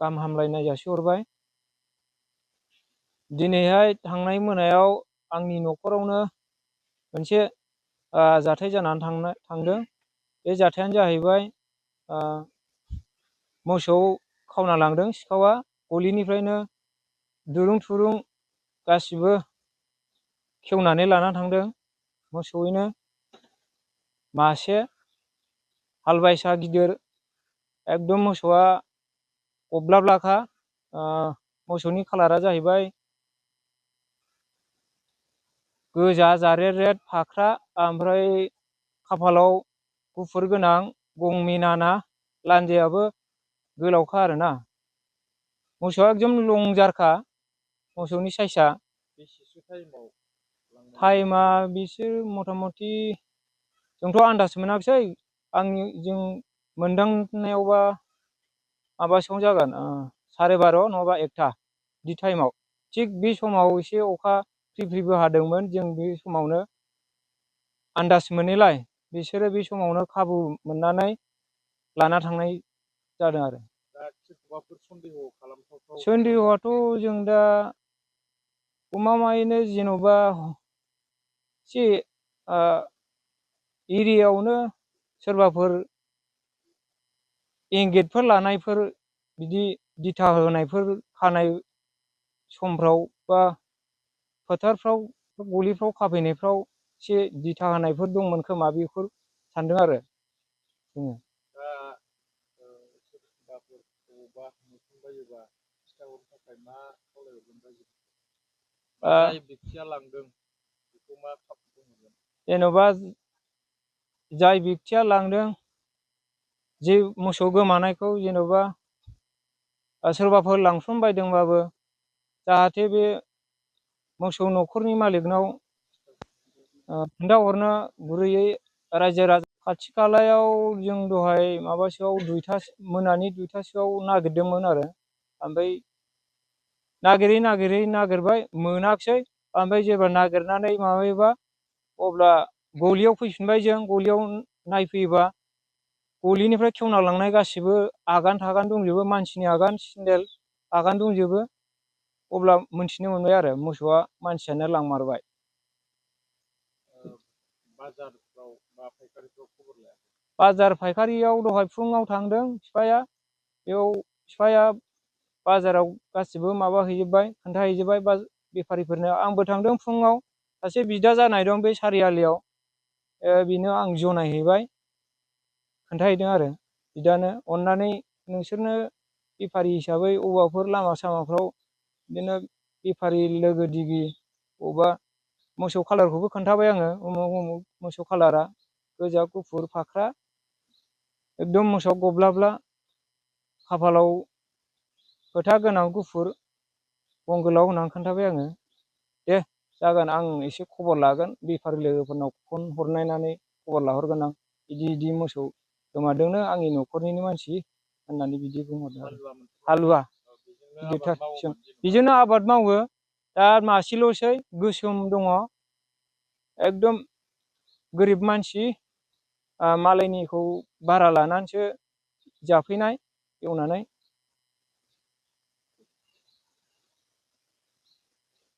गाहाम हामलायनाय जासिहरबाय। दिनैहाय थांनाय मोनायाव आंनि न'खरावनो मोनसे जाथाय जानानै थांदों। बे जाथायानो जाहैबाय मोसौ खावना लांदों सिखावा। गलिनिफ्रायनो दुरुं थुरुं गासिबो खेवनानै लाना थांदों। मोसौयैनो मासे हालबायसा गिदिर, एकदम मोसौआ गब्लाब्लाखा। मोसौनि खालारा जाहैबाय गोजा जारेद रेद फाख्रा, ओमफ्राय खाफालाव गुफुर गोनां, गं मिनाना, लान्जायाबो गोलावखा आरोना। मोसौआ एकदम लंजारखा मोसौनि साइसआ। टाइमा बिसोर मथा मथि जोंथ' आन्दाज मोनाखिसै, जों मोनदांनायावबा माबासोआवनो जागोन 12:30 नङाबा 1टा बिदि टाइमाव। थिग बे समाव एसे अखा फ्रि फ्रिबो हादोंमोन। जों बे समावनो आन्दाज मोनैलाय बिसोरो बे समावनो खाबु मोननानै लाना थांनाय जादों आरो। सन्देहआथ' जों दा गमामायैनो जेन'बा एसे एरियायावनो सोरबाफोर इंगितफोर लानायफोर, बिदि दिथा होनायफोर, खानाय समफ्राव बा फोथारफ्राव गलिफ्राव खाफैनायफ्राव एसे दिथा होनायफोर दंमोन खोमा, बेफोर सानदों आरो जोङो। जेन'बा जाय बेक्तिया लांदों जे मोसौ गोमानायखौ, जेन'बा सोरबाफोर लांफ्लांबायदोंबाबो जाहाथे बे मोसौ न'खरनि मालिकनाव खोन्थाहरनो गुरैयै रायजो राजा। खाथि खालायाव जों दहाय माबासोआव मोनानि 2टासोआव नागिरदोंमोन आरो। ओमफ्राय नागिरबाय, मोनाखिसै। ओमफ्राय जेब्ला नागिरनानै माबायोबा, अब्ला गलियाव फैफिनबाय जों। गलियाव नायफैयोबा गलिनिफ्राय खेवना लांनाय गासिबो आगान थागान दंजोबो, मानसिनि आगान सेन्देल आगान दंजोबो। अब्ला मोनथिनो मोनबाय आरो मोसौआ मानसियानो लांमारबाय। बाजार फायखारियाव दहाय फुङाव थांदों बिफाया। बेयाव बिफाया बाजाराव गासिबो माबा हैजोब्बाय, खोन्थाहैजोब्बाय बेफारिफोरनो। आंबो थांदों फुङाव। सासे बिदा जानाय दं बे सारियालियाव, बेनो आं जनायहैबाय, खोन्थाहैदों आरो बिदानो। अननानै नोंसोरनो बेफारि हिसाबै अबावबाफोर लामा सामाफ्राव बिदिनो बेफारि लोगो दिगि अबेबा, मोसौ खालारखौबो खोन्थाबाय आङो, उमुक उमुक मोसौ खालारा गोजा गुफुर फाख्रा, एकदम मोसौआ गब्लाब्ला, खाफालाव फोथा गोनां गुफुर, गं गोलाव होननानै खोन्थाबाय आङो। दे जागोन, आं एसे खबर लागोन, बेफारि लोगोफोरनाव फन हरनायनानै खबर लाहरगोन आं। बिदि मोसौ गोमादोंनो, आंनि न'खरनिनो मानसि होननानै बिदि बुंहरदों आरो। हालुवा गिदिरथार। बेजोंनो आबाद मावो। दा मासेल'सै गोसोम दङ, एकदम गोरिब मानसि, मालायनिखौ भारा लानानैसो जाफैनाय एवनानै।